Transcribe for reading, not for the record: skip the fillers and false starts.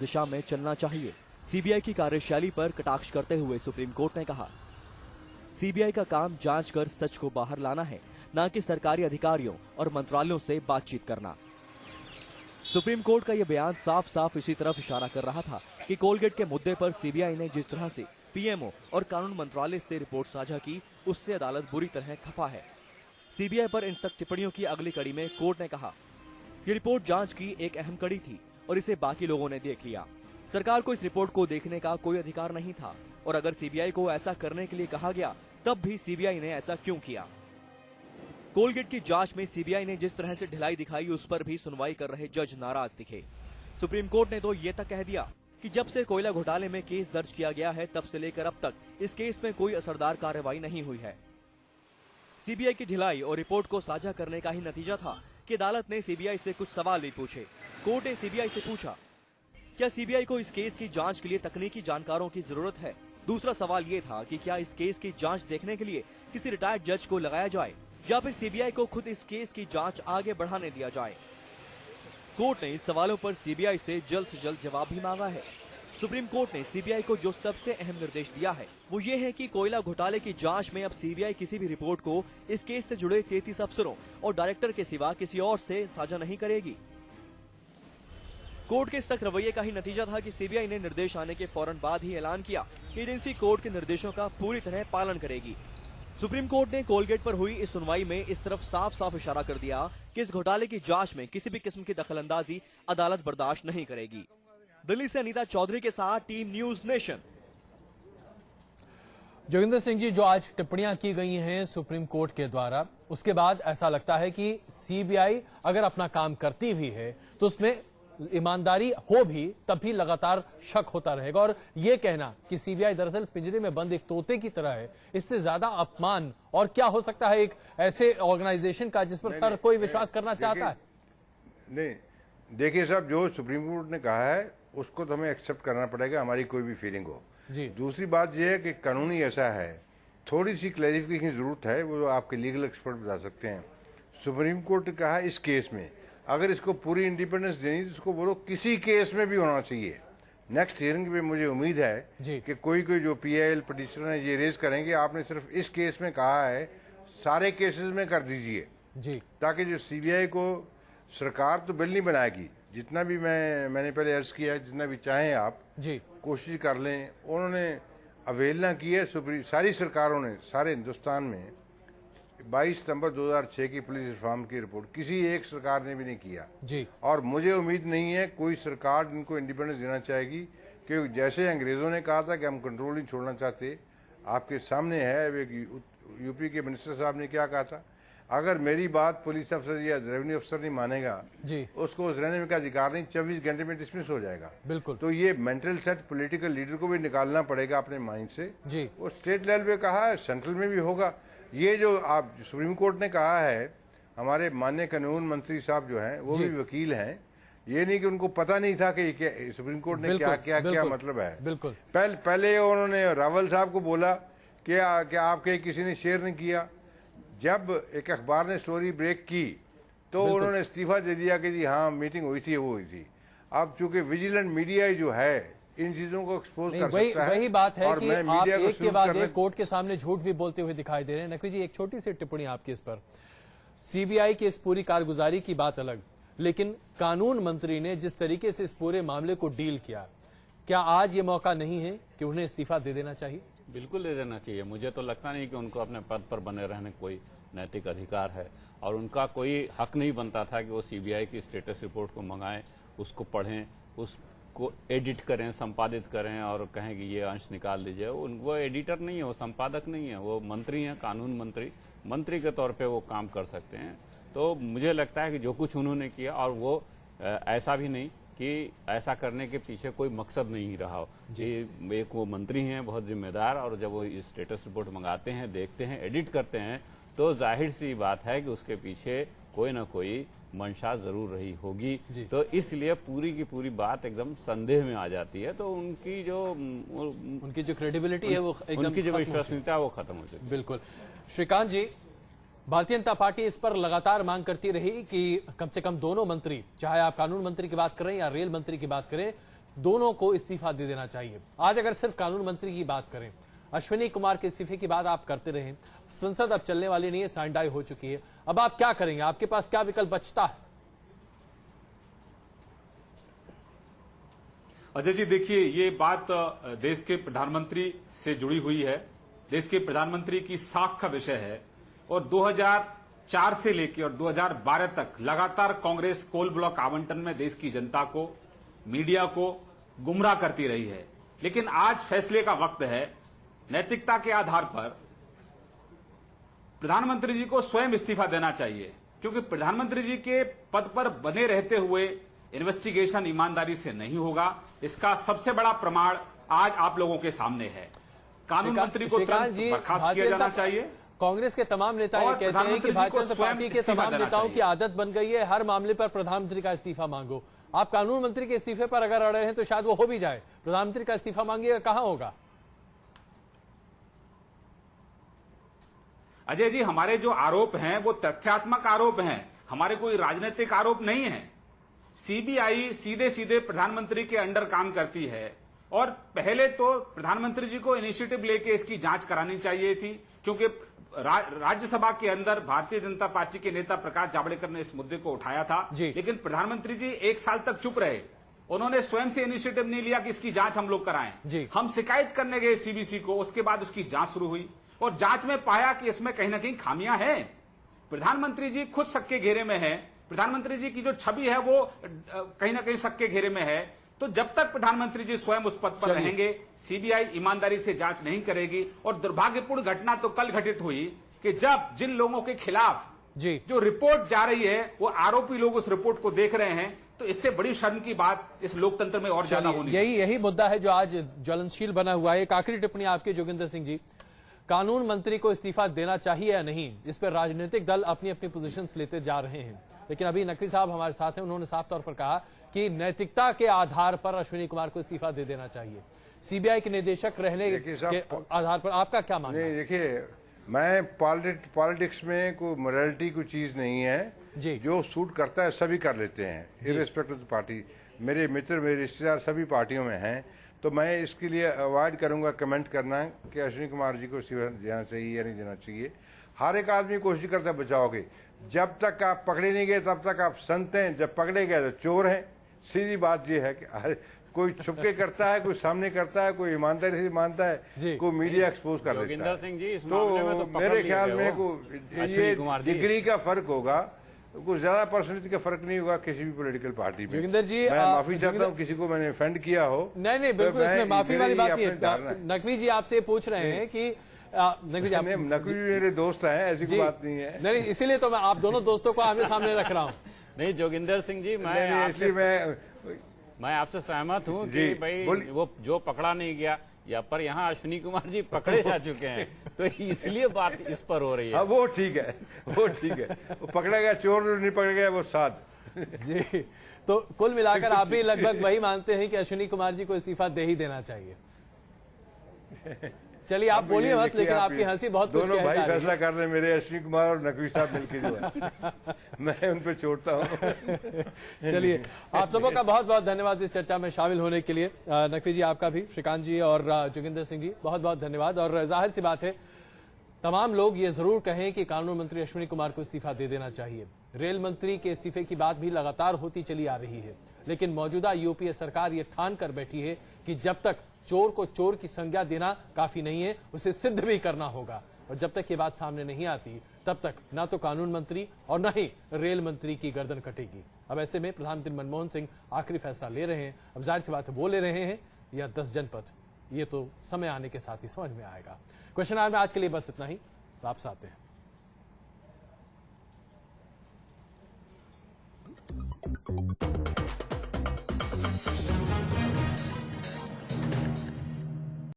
दिशा में चलना चाहिए। सीबीआई की कार्यशैली पर कटाक्ष करते हुए सुप्रीम कोर्ट ने कहा, सीबीआई का काम जांच कर सच को बाहर लाना है, न कि सरकारी अधिकारियों और मंत्रालयों से बातचीत करना। सुप्रीम कोर्ट का यह बयान साफ साफ इसी तरफ इशारा कर रहा था कि कोलगेट के मुद्दे पर सीबीआई ने जिस तरह से पीएमओ और कानून मंत्रालय से रिपोर्ट साझा की, उससे अदालत बुरी तरह खफा है। सीबीआई पर इन सख्त टिप्पणियों की अगली कड़ी में कोर्ट ने कहा, ये रिपोर्ट जांच की एक अहम कड़ी थी और इसे बाकी लोगों ने देख लिया। सरकार को इस रिपोर्ट को देखने का कोई अधिकार नहीं था और अगर सीबीआई को ऐसा करने के लिए कहा गया तब भी सीबीआई ने ऐसा क्यों किया। कोलगेट की जांच में सीबीआई ने जिस तरह से ढिलाई दिखाई, उस पर भी सुनवाई कर रहे जज नाराज दिखे। सुप्रीम कोर्ट ने तो ये तक कह दिया कि जब से कोयला घोटाले में केस दर्ज किया गया है, तब से लेकर अब तक इस केस में कोई असरदार कार्रवाई नहीं हुई है। सीबीआई की ढिलाई और रिपोर्ट को साझा करने का ही नतीजा था कि अदालत ने सीबीआई से कुछ सवाल भी पूछे। कोर्ट ने सीबीआई से पूछा, क्या सीबीआई को इस केस की जांच के लिए तकनीकी जानकारों की जरूरत है? दूसरा सवाल ये था कि क्या इस केस की जांच देखने के लिए किसी रिटायर्ड जज को लगाया जाए या फिर सीबीआई को खुद इस केस की जांच आगे बढ़ाने दिया जाए। कोर्ट ने इन सवालों पर सीबीआई से जल्द जवाब भी मांगा है। सुप्रीम कोर्ट ने सीबीआई को जो सबसे अहम निर्देश दिया है वो ये है कि कोयला घोटाले की जांच में अब सीबीआई किसी भी रिपोर्ट को इस केस से जुड़े 33 अफसरों और डायरेक्टर के सिवा किसी और से साझा नहीं करेगी। कोर्ट के सख्त रवैये का ही नतीजा था कि सीबीआई ने निर्देश आने के फौरन बाद ही ऐलान किया कि एजेंसी कोर्ट के निर्देशों का पूरी तरह पालन करेगी। सुप्रीम कोर्ट ने कोलगेट पर हुई इस सुनवाई में इस तरफ साफ साफ इशारा कर दिया कि इस घोटाले की जांच में किसी भी किस्म की दखलंदाजी अदालत बर्दाश्त नहीं करेगी। दिल्ली से अनीता चौधरी के साथ टीम न्यूज नेशन। जोगिंदर सिंह जी, जो आज टिप्पणियां की गई हैं सुप्रीम कोर्ट के द्वारा, उसके बाद ऐसा लगता है कि सीबीआई अगर अपना काम करती भी है तो उसमें ईमानदारी हो भी तब भी लगातार शक होता रहेगा और ये कहना कि सीबीआई दरअसल पिंजरे में बंद एक तोते की तरह है, इससे ज्यादा अपमान और क्या हो सकता है एक ऐसे ऑर्गेनाइजेशन का जिस पर सर कोई विश्वास करना चाहता है। नहीं, देखिए साहब, जो सुप्रीम कोर्ट ने कहा है उसको तो हमें एक्सेप्ट करना पड़ेगा, हमारी कोई भी फीलिंग हो जी। दूसरी बात यह है कि कानूनी ऐसा है, थोड़ी सी क्लैरिफिकेशन की जरूरत है, वो आपके लीगल एक्सपर्ट बता सकते हैं। सुप्रीम कोर्ट ने कहा इस केस में अगर इसको पूरी इंडिपेंडेंस देनी तो इसको बोलो किसी केस में भी होना चाहिए। नेक्स्ट हियरिंग पे मुझे उम्मीद है कि कोई जो पीआईएल पिटिशनर है ये रेज करेंगे। आपने सिर्फ इस केस में कहा है, सारे केसेस में कर दीजिए जी, ताकि जो सीबीआई को, सरकार तो बिल नहीं बनाएगी, जितना भी मैंने पहले अर्ज किया, जितना भी चाहें आप जी कोशिश कर लें। उन्होंने अवेलना की है, सारी सरकारों ने सारे हिंदुस्तान में 22 सितंबर 2006 की पुलिस रिफॉर्म की रिपोर्ट किसी एक सरकार ने भी नहीं किया जी। और मुझे उम्मीद नहीं है कोई सरकार इनको इंडिपेंडेंस देना चाहेगी, क्योंकि जैसे अंग्रेजों ने कहा था कि हम कंट्रोल नहीं छोड़ना चाहते, आपके सामने है यूपी के मिनिस्टर साहब ने क्या कहा था। अगर मेरी बात पुलिस अफसर या रेवेन्यू अफसर नहीं मानेगा जी, उसको उस रहने का अधिकार नहीं, 24 घंटे में डिसमिस हो जाएगा। बिल्कुल। तो ये मेंटल सेट पॉलिटिकल लीडर को भी निकालना पड़ेगा अपने माइंड से जी। वो स्टेट लेवल पे कहा है, सेंट्रल में भी होगा। ये जो आप सुप्रीम कोर्ट ने कहा है, हमारे माननीय कानून मंत्री साहब जो हैं वो भी वकील हैं, ये नहीं कि उनको पता नहीं था कि सुप्रीम कोर्ट ने क्या मतलब है। बिल्कुल। पहले उन्होंने रावल साहब को बोला कि आपके किसी ने शेयर नहीं किया। जब एक अखबार ने स्टोरी ब्रेक की तो उन्होंने इस्तीफा दे दिया कि जी हाँ मीटिंग हुई थी, वो हुई थी। अब चूंकि विजिलेंट मीडिया जो है इन चीजों को एक्सपोज कर सकता है। वही बात है कि आप एक के बाद एक कोर्ट के सामने झूठ भी बोलते हुए दिखाई दे रहे हैं। नकवी जी, एक छोटी सी टिप्पणी आपकी इस पर। सीबीआई की इस पूरी कारगुजारी की बात अलग, लेकिन कानून मंत्री ने जिस तरीके से इस पूरे मामले को डील किया, क्या आज ये मौका नहीं है कि उन्हें इस्तीफा दे देना चाहिए? बिल्कुल दे देना चाहिए। मुझे तो लगता नहीं कि उनको अपने पद पर बने रहने कोई नैतिक अधिकार है और उनका कोई हक नहीं बनता था कि वो सीबीआई की स्टेटस रिपोर्ट को मंगाएं, उसको पढ़ें, उसको एडिट करें, संपादित करें और कहें कि ये अंश निकाल दीजिए। वो एडिटर नहीं है, वो संपादक नहीं है, वो मंत्री हैं, कानून मंत्री के तौर पे वो काम कर सकते हैं। तो मुझे लगता है कि जो कुछ उन्होंने किया, और वो ऐसा भी नहीं कि ऐसा करने के पीछे कोई मकसद नहीं रहा हो। एक वो मंत्री हैं बहुत जिम्मेदार, और जब वो स्टेटस रिपोर्ट मंगाते हैं, देखते हैं, एडिट करते हैं, तो जाहिर सी बात है कि उसके पीछे कोई ना कोई मंशा जरूर रही होगी। तो इसलिए पूरी की पूरी बात एकदम संदेह में आ जाती है। तो उनकी जो क्रेडिबिलिटी है वो एकदम, उनकी जो विश्वसनीयता वो खत्म हो जाती है। बिल्कुल। श्रीकांत जी, भारतीय जनता पार्टी इस पर लगातार मांग करती रही कि कम से कम दोनों मंत्री, चाहे आप कानून मंत्री की बात करें या रेल मंत्री की बात करें, दोनों को इस्तीफा दे देना चाहिए। आज अगर सिर्फ कानून मंत्री की बात करें, अश्विनी कुमार के इस्तीफे की बात आप करते रहे, संसद अब चलने वाली नहीं है, सांडाई हो चुकी है, अब आप क्या करेंगे? आपके पास क्या विकल्प बचता है? अजय जी, देखिए, ये बात देश के प्रधानमंत्री से जुड़ी हुई है, देश के प्रधानमंत्री की साख का विषय है। और 2004 से लेकर और 2012 तक लगातार कांग्रेस कोल ब्लॉक आवंटन में देश की जनता को, मीडिया को गुमराह करती रही है। लेकिन आज फैसले का वक्त है। नैतिकता के आधार पर प्रधानमंत्री जी को स्वयं इस्तीफा देना चाहिए, क्योंकि प्रधानमंत्री जी के पद पर बने रहते हुए इन्वेस्टिगेशन ईमानदारी से नहीं होगा। इसका सबसे बड़ा प्रमाण आज आप लोगों के सामने है। कानून मंत्री को तुरंत बर्खास्त किया जाना चाहिए। कांग्रेस के तमाम नेता ये कहते हैं कि भारतीय जनता पार्टी के तमाम नेताओं की आदत बन गई है, हर मामले पर प्रधानमंत्री का इस्तीफा मांगो। आप कानून मंत्री के इस्तीफे पर अगर अड़े हैं तो शायद वो हो भी जाए, प्रधानमंत्री का इस्तीफा मांगिएगा, कहां होगा? अजय जी, हमारे जो आरोप हैं वो तथ्यात्मक आरोप हैं, हमारे कोई राजनीतिक आरोप नहीं है। सीबीआई सीधे सीधे प्रधानमंत्री के अंडर काम करती है और पहले तो प्रधानमंत्री जी को इनिशिएटिव लेके इसकी जांच करानी चाहिए थी, क्योंकि राज्यसभा के अंदर भारतीय जनता पार्टी के नेता प्रकाश जावड़ेकर ने इस मुद्दे को उठाया था। लेकिन प्रधानमंत्री जी 1 साल तक चुप रहे, उन्होंने स्वयं से इनिशिएटिव नहीं लिया कि इसकी जांच हम लोग कराएं। हम शिकायत करने गए सीबीसी को, उसके बाद उसकी जांच शुरू हुई और जांच में पाया कि इसमें कहीं ना कहीं खामियां हैं। प्रधानमंत्री जी खुद सबके घेरे में है, प्रधानमंत्री जी की जो छवि है वो कहीं ना कहीं सबके घेरे में है। तो जब तक प्रधानमंत्री जी स्वयं उस पद पर रहेंगे, सीबीआई ईमानदारी से जांच नहीं करेगी। और दुर्भाग्यपूर्ण घटना तो कल घटित हुई कि जब जिन लोगों के खिलाफ जो रिपोर्ट जा रही है वो आरोपी लोग उस रिपोर्ट को देख रहे हैं, तो इससे बड़ी शर्म की बात इस लोकतंत्र में और ज्यादा होनी चाहिए। यही मुद्दा है जो आज ज्वलनशील बना हुआ है। एक आखिरी टिप्पणी आपकी जोगिंदर सिंह जी, कानून मंत्री को इस्तीफा देना चाहिए या नहीं, इस पर राजनीतिक दल अपनी अपनी पोजीशंस लेते जा रहे हैं। लेकिन अभी नकवी साहब हमारे साथ हैं, उन्होंने साफ तौर पर कहा कि नैतिकता के आधार पर अश्विनी कुमार को इस्तीफा दे देना चाहिए। सीबीआई के निदेशक रहने के आधार पर आपका क्या मानना है? देखिए, मैं पॉलिटिक्स में कोई मोरालिटी कोई चीज नहीं है जी। जो सूट करता है सभी कर लेते हैं, इर्रेस्पेक्टिव ऑफ पार्टी। मेरे मित्र, मेरे रिश्तेदार सभी पार्टियों में हैं, तो मैं इसके लिए अवॉइड करूंगा कमेंट करना कि अश्विनी कुमार जी को इस्तीफा देना चाहिए या नहीं देना चाहिए। हर एक आदमी कोशिश करता है बचाओगे। जब तक आप पकड़े नहीं गए तब तक आप संत हैं, जब पकड़े गए तो चोर हैं। सीधी बात यह है कि कोई छुपके करता है, कोई सामने करता है, कोई ईमानदारी से मानता है, कोई मीडिया एक्सपोज कर देता है। सिंह जी, इस तो मेरे ख्याल में ये डिग्री का फर्क होगा, कुछ ज्यादा पर्सनैलिटी का फर्क नहीं होगा किसी भी पॉलिटिकल पार्टी में। जोगिंदर जी, मैं माफी चाहता हूँ किसी को मैंने ऑफेंड किया हो। नहीं, बिल्कुल इसमें माफी वाली बात नहीं है। नकवी जी आपसे पूछ रहे हैं कि नकवी मेरे दोस्त हैं, ऐसी कोई बात नहीं है। नहीं, इसीलिए तो मैं आप दोनों दोस्तों को आमने सामने रख रहा हूँ। नहीं जोगिंदर सिंह जी, मैं आपसे सहमत हूँ कि भाई वो जो पकड़ा नहीं गया, या पर यहाँ अश्विनी कुमार जी पकड़े जा चुके हैं, तो इसलिए बात इस पर हो रही है। वो ठीक है, वो ठीक है। वो पकड़ा गया चोर, नहीं पकड़ गया वो साध जी। तो कुल मिलाकर आप भी लगभग वही मानते हैं कि अश्विनी कुमार जी को इस्तीफा दे ही देना चाहिए। चलिए आप बोलिए मत, लेकिन आपकी हंसी बहुत कुछ दोनों भाई फैसला कर रहे हैं, मेरे अश्विनी कुमार और नकवी साहब मिलकर जो है मैं उन पे छोड़ता हूँ। चलिए, आप सबों का बहुत बहुत धन्यवाद इस चर्चा में शामिल होने के लिए। नकवी जी आपका भी, श्रीकांत जी और जोगिंदर सिंह जी बहुत बहुत धन्यवाद। और जाहिर सी बात है, तमाम लोग ये जरूर कहें कि कानून मंत्री अश्विनी कुमार को इस्तीफा दे देना चाहिए। रेल मंत्री के इस्तीफे की बात भी लगातार होती चली आ रही है, लेकिन मौजूदा यूपीए सरकार ये ठान कर बैठी है कि जब तक चोर को चोर की संज्ञा देना काफी नहीं है, उसे सिद्ध भी करना होगा। और जब तक ये बात सामने नहीं आती, तब तक ना तो कानून मंत्री और न ही रेल मंत्री की गर्दन कटेगी। अब ऐसे में प्रधानमंत्री मनमोहन सिंह आखिरी फैसला ले रहे हैं। अब जाहिर सी बात है, वो ले रहे हैं या 10 जनपद, ये तो समय आने के साथ ही समझ में आएगा। क्वेश्चन आवर में आज के लिए बस इतना ही, वापस आते हैं।